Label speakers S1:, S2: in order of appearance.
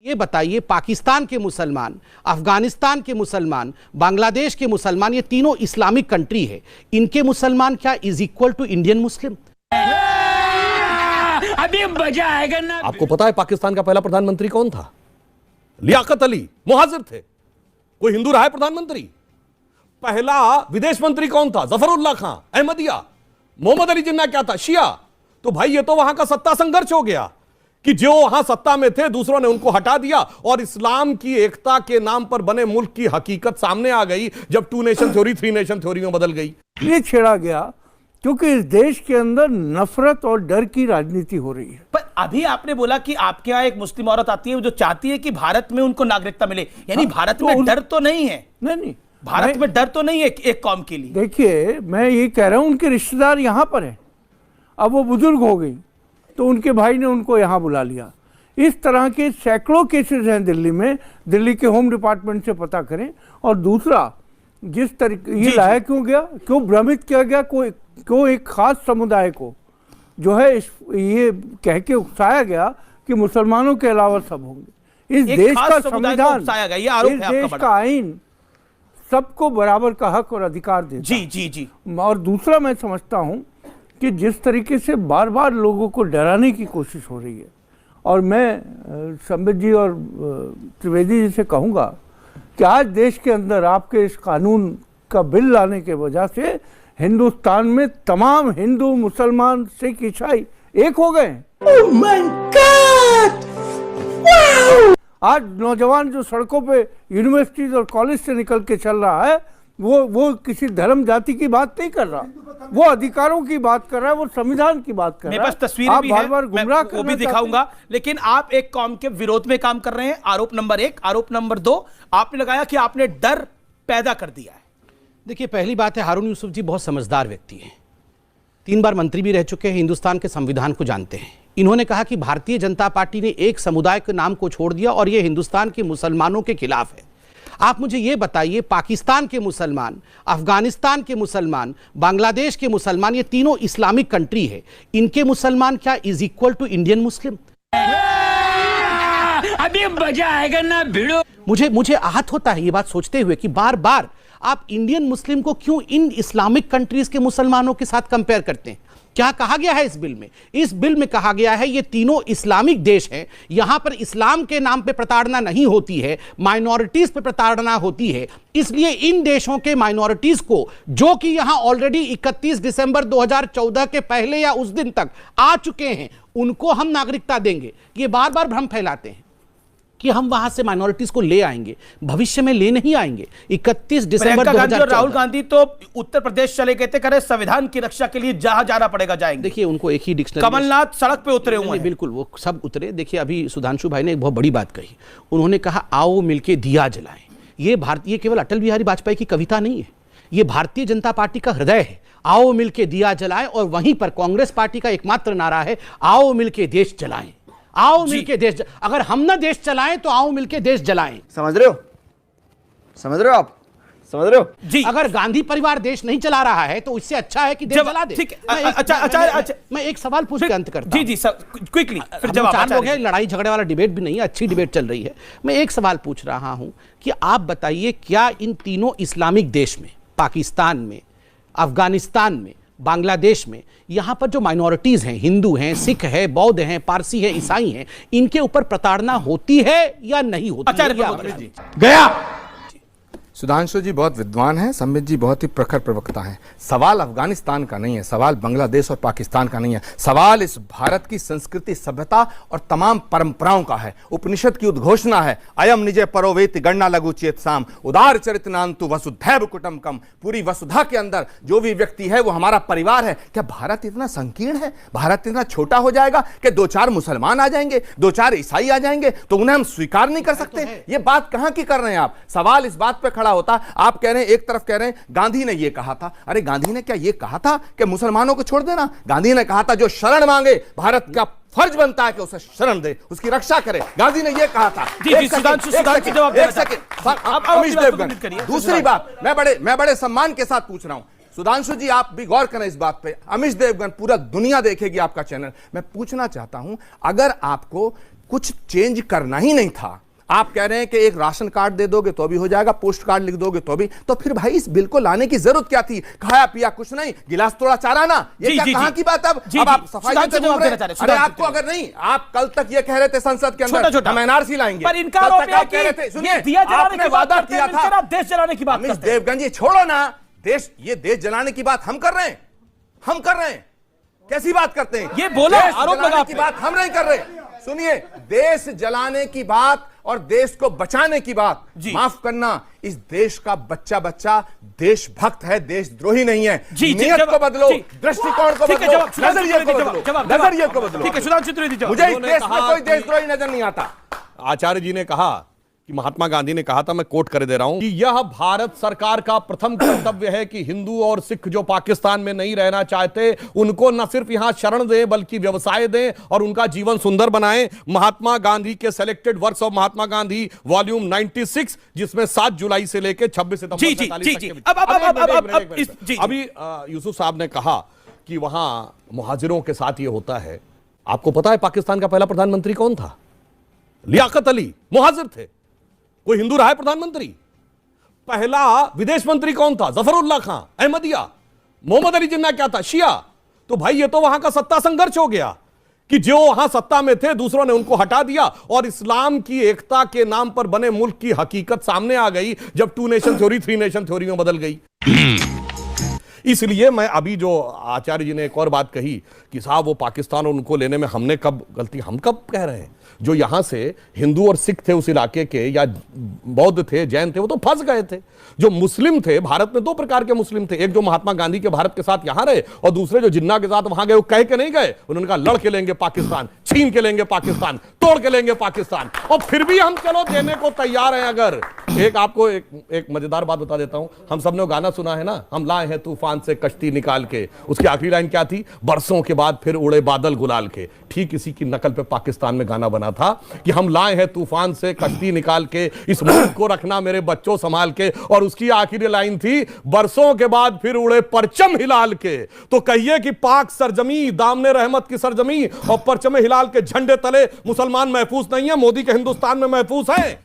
S1: ये बताइए, पाकिस्तान के मुसलमान, अफगानिस्तान के मुसलमान, बांग्लादेश के मुसलमान, ये तीनों इस्लामिक कंट्री है, इनके मुसलमान क्या is equal to Indian Muslim?
S2: अभी मजा आएगा ना।
S3: आपको पता है पाकिस्तान का पहला प्रधानमंत्री कौन था? लियाकत अली मुहाजिर थे। कोई हिंदू रहा है प्रधानमंत्री? पहला विदेश मंत्री कौन था? जफरुल्लाह खां, अहमदिया। मोहम्मद अली जिन्ना क्या था? शिया। तो भाई ये तो वहां का सत्ता संघर्ष हो गया कि जो वहां सत्ता में थे दूसरों ने उनको हटा दिया और इस्लाम की एकता के नाम पर बने मुल्क की हकीकत सामने आ गई जब 2 नेशन थ्योरी 3 नेशन थ्योरी में बदल गई।
S4: ये छेड़ा गया क्योंकि इस देश के अंदर नफरत और डर की राजनीति हो रही है।
S2: पर अभी आपने बोला कि आपके यहाँ एक मुस्लिम औरत आती है जो चाहती है कि भारत में उनको नागरिकता मिले, यानी भारत में डर तो नहीं है?
S4: नहीं,
S2: भारत में डर तो नहीं है एक कौम के लिए।
S4: देखिए, मैं ये कह रहा हूं उनके रिश्तेदार यहां पर हैं, अब वो बुजुर्ग हो गई तो उनके भाई ने उनको यहाँ बुला लिया। इस तरह के सैकड़ों केसेस हैं दिल्ली में, दिल्ली के होम डिपार्टमेंट से पता करें। और दूसरा, जिस तरीके ये लाया क्यों गया, क्यों भ्रमित किया गया, क्यों एक खास समुदाय को जो है ये कह के उकसाया गया कि मुसलमानों के अलावा सब होंगे। इस देश का संविधान, इस देश का आइन सबको बराबर का हक और अधिकार देता है।
S2: जी जी जी।
S4: और दूसरा, मैं समझता हूँ कि जिस तरीके से बार बार लोगों को डराने की कोशिश हो रही है, और मैं संबित जी और त्रिवेदी जी से कहूँगा कि आज देश के अंदर आपके इस कानून का बिल लाने के वजह से हिंदुस्तान में तमाम हिंदू, मुसलमान, सिख, ईसाई एक हो गए। Oh my God! Wow! आज नौजवान जो सड़कों पे यूनिवर्सिटीज और कॉलेज से निकल के चल रहा है वो किसी धर्म जाति की बात नहीं कर रहा, वो अधिकारों की बात कर रहा है, वो संविधान की बात कर रहा है।
S2: मेरे पास तस्वीरें भी हैं,
S4: गुमराह
S2: वो भी दिखाऊंगा। लेकिन आप एक कौम के विरोध में काम कर रहे हैं, आरोप नंबर 1। आरोप नंबर 2, आपने लगाया कि आपने डर पैदा कर दिया है।
S1: देखिए, पहली बात है, हारून यूसुफ जी बहुत समझदार व्यक्ति हैं, 3 बार मंत्री भी रह चुके हैं, हिंदुस्तान के संविधान को जानते हैं। इन्होंने कहा कि भारतीय जनता पार्टी ने एक समुदाय के नाम को छोड़ दिया और यह हिंदुस्तान के मुसलमानों के खिलाफ है। आप मुझे यह बताइए, पाकिस्तान के मुसलमान, अफगानिस्तान के मुसलमान, बांग्लादेश के मुसलमान, ये तीनों इस्लामिक कंट्री है, इनके मुसलमान क्या is equal to Indian Muslim?
S2: अभी मजा आएगा ना भिड़ो।
S1: मुझे आहत होता है ये बात सोचते हुए कि बार बार आप इंडियन मुस्लिम को क्यों इन इस्लामिक कंट्रीज के मुसलमानों के साथ कंपेयर करते हैं? क्या कहा गया है इस बिल में? इस बिल में कहा गया है ये तीनों इस्लामिक देश हैं, यहां पर इस्लाम के नाम पे प्रताड़ना नहीं होती है, माइनॉरिटीज पे प्रताड़ना होती है। इसलिए इन देशों के माइनॉरिटीज को, जो कि यहां ऑलरेडी 31 दिसंबर 2014 के पहले या उस दिन तक आ चुके हैं, उनको हम नागरिकता देंगे। ये बार बार भ्रम फैलाते हैं कि हम वहां से माइनॉरिटीज को ले आएंगे, भविष्य में ले नहीं आएंगे। 31 दिसंबर 2014
S2: और राहुल गांधी तो उत्तर प्रदेश चले गए थे, करे संविधान की रक्षा के लिए जहां जाना पड़ेगा जाएंगे।
S1: देखिए, उनको एक ही डिक्शनरी,
S2: कमलनाथ सड़क पे उतरे हुए हैं।
S1: बिल्कुल, वो सब उतरे। देखिए, अभी सुधांशु भाई ने एक बहुत बड़ी बात कही, उन्होंने कहा आओ मिलके दिया जलाएं। ये भारतीय, केवल अटल बिहारी वाजपेयी की कविता नहीं है, ये भारतीय जनता पार्टी का हृदय है। आओ मिलके दिया जलाएं। और वहीं पर कांग्रेस पार्टी का एकमात्र नारा है आओ मिलके देश जलाएं। आओ मिलके देश, अगर हम ना देश चलाएं तो आओ मिलके देश जलाएं।
S5: समझ रहे हो आप? समझ रहे हो
S2: जी?
S1: अगर गांधी परिवार देश नहीं चला रहा है तो इससे अच्छा है कि देश जला दे।
S2: ठीक है। अच्छा,
S1: मैं एक सवाल पूछ के अंत करता हूं।
S2: जी क्विकली, फिर जवाब।
S1: 4 लोग हैं, लड़ाई झगड़े वाला डिबेट भी नहीं है, अच्छी डिबेट चल रही है। मैं एक सवाल पूछ रहा हूं कि आप बताइए, क्या इन तीनों इस्लामिक देश में, पाकिस्तान में, अफगानिस्तान में, बांग्लादेश में, यहां पर जो माइनॉरिटीज हैं, हिंदू हैं, सिख है, बौद्ध हैं, पारसी है, ईसाई हैं, इनके ऊपर प्रताड़ना होती है या नहीं होती?
S5: गया सुधांशु जी बहुत विद्वान हैं, संबित जी बहुत ही प्रखर प्रवक्ता हैं। सवाल अफगानिस्तान का नहीं है, सवाल बांग्लादेश और पाकिस्तान का नहीं है, सवाल इस भारत की संस्कृति, सभ्यता और तमाम परंपराओं का है। उपनिषद की उद्घोषणा है, अयम निजे परोवेति गणना लघु चेत साम उदार चरितनांतु वसुधैव कुटुंबकम। पूरी वसुधा के अंदर जो भी व्यक्ति है वो हमारा परिवार है। क्या भारत इतना संकीर्ण है? भारत इतना छोटा हो जाएगा कि 2-4 मुसलमान आ जाएंगे, 2-4 ईसाई आ जाएंगे तो उन्हें हम स्वीकार नहीं कर सकते? ये बात कहां की कर रहे हैं आप? सवाल इस बात पर खड़ा होता, आप कह रहे हैं, एक तरफ कह रहे हैं गांधी ने यह कहा था। अरे गांधी ने क्या यह कहा था कि मुसलमानों को छोड़ देना? गांधी ने कहा था जो शरण मांगे भारत का फर्ज बनता है कि उसे शरण दे, उसकी रक्षा करे। गांधी ने यह कहा था। अमीश देवगन, दूसरी बात मैं बड़े सम्मान के साथ पूछ रहा हूं, सुधांशु जी आप भी गौर करें इस बात पे। अमीश देवगन, पूरा दुनिया देखेगी आपका चैनल। मैं पूछना चाहता हूं, अगर आपको कुछ चेंज करना ही नहीं था। आप कह रहे हैं कि एक राशन कार्ड दे दोगे तो भी हो जाएगा, पोस्ट कार्ड लिख दोगे तो भी, तो फिर भाई इस बिल को लाने की जरूरत क्या थी? खाया पिया कुछ नहीं, गिलास तोड़ा चारा ना, ये क्या कहां की बात? अब आप सफाई से बोल रहे हैं। अरे आपको अगर नहीं, आप कल तक ये कह रहे थे संसद के अंदर हम एनआरसी लाएंगे,
S2: पर इनका
S5: कल तक आप कह रहे थे, सुनिए, आपने वादा किया था
S2: देश जलाने की बात
S5: करते हैं। देवगन जी छोड़ो ना, देश, ये देश जलाने की बात हम कर रहे हैं, हम कर रहे हैं। कैसी बात करते हैं?
S2: ये बोला, आरोप लगा
S5: की बात हम नहीं कर रहे। सुनिए, देश जलाने की बात और देश को बचाने की बात, माफ करना, इस देश का बच्चा बच्चा देशभक्त है, देशद्रोही नहीं है। नीयत को बदलो, दृष्टिकोण को बदलो, नजरिए को बदलो, नजरिए को बदलो।
S2: ठीक है, सुधांशु त्रिवेदी,
S5: मुझे इस देश में कोई देशद्रोही नजर नहीं आता।
S3: आचार्य जी ने कहा कि महात्मा गांधी ने कहा था, मैं कोट कर दे रहा हूं, कि यह भारत सरकार का प्रथम कर्तव्य है कि हिंदू और सिख जो पाकिस्तान में नहीं रहना चाहते उनको न सिर्फ यहां शरण दें बल्कि व्यवसाय दें और उनका जीवन सुंदर बनाएं। महात्मा गांधी के selected works of Mahatma Gandhi volume 96, जिसमें 7 जुलाई से लेकर 26 सितंबर अभी यूसुफ साहब ने कहा कि वहां मुहाजिरों के साथ यह होता है। आपको पता है पाकिस्तान का पहला प्रधानमंत्री कौन था? लियाकत अली, मुहाजिर थे। कोई हिंदू रहा है प्रधानमंत्री? पहला विदेश मंत्री कौन था? जफरुल्लाह खां, अहमदिया। मोहम्मद अली जिन्ना क्या था? शिया। तो भाई ये तो वहां का सत्ता संघर्ष हो गया कि जो वहां सत्ता में थे दूसरों ने उनको हटा दिया और इस्लाम की एकता के नाम पर बने मुल्क की हकीकत सामने आ गई जब 2 नेशन थ्योरी 3 नेशन थ्योरी में बदल गई। इसलिए मैं अभी जो आचार्य जी ने एक और बात कही कि साहब वो पाकिस्तान और उनको लेने में हमने कब गलती, हम कब कह रहे हैं? जो यहां से हिंदू और सिख थे उस इलाके के, या बौद्ध थे, जैन थे, वो तो फंस गए थे। जो मुस्लिम थे, भारत में 2 प्रकार के मुस्लिम थे, एक जो महात्मा गांधी के भारत के साथ यहां रहे और दूसरे जो जिन्ना के साथ वहां गए। वो कह के नहीं गए, उन्होंने कहा लड़ के लेंगे पाकिस्तान, छीन के लेंगे पाकिस्तान, तोड़ के लेंगे पाकिस्तान, और फिर भी हम चलो देने को तैयार हैं। अगर आपको एक मजेदार बात बता देता हूं, हम सबने गाना सुना है ना, हम लाए हैं तूफान से कश्ती निकाल के। उसकी आखिरी लाइन क्या थी? बरसों के बाद फिर उड़े बादल गुलाल के। ठीक इसी की नकल पे पाकिस्तान में गाना बना था कि हम लाए हैं तूफान से कश्ती निकाल के, इस मुल्क को रखना मेरे बच्चों संभाल के। और उसकी आखिरी लाइन थी बरसों के बाद फिर उड़े परचम हिलाल के। तो कहिए कि पाक सरजमी, दामने रहमत की सरजमी और परचम हिलाल के झंडे तले मुसलमान महफूज नहीं है, मोदी के हिंदुस्तान में महफूज है।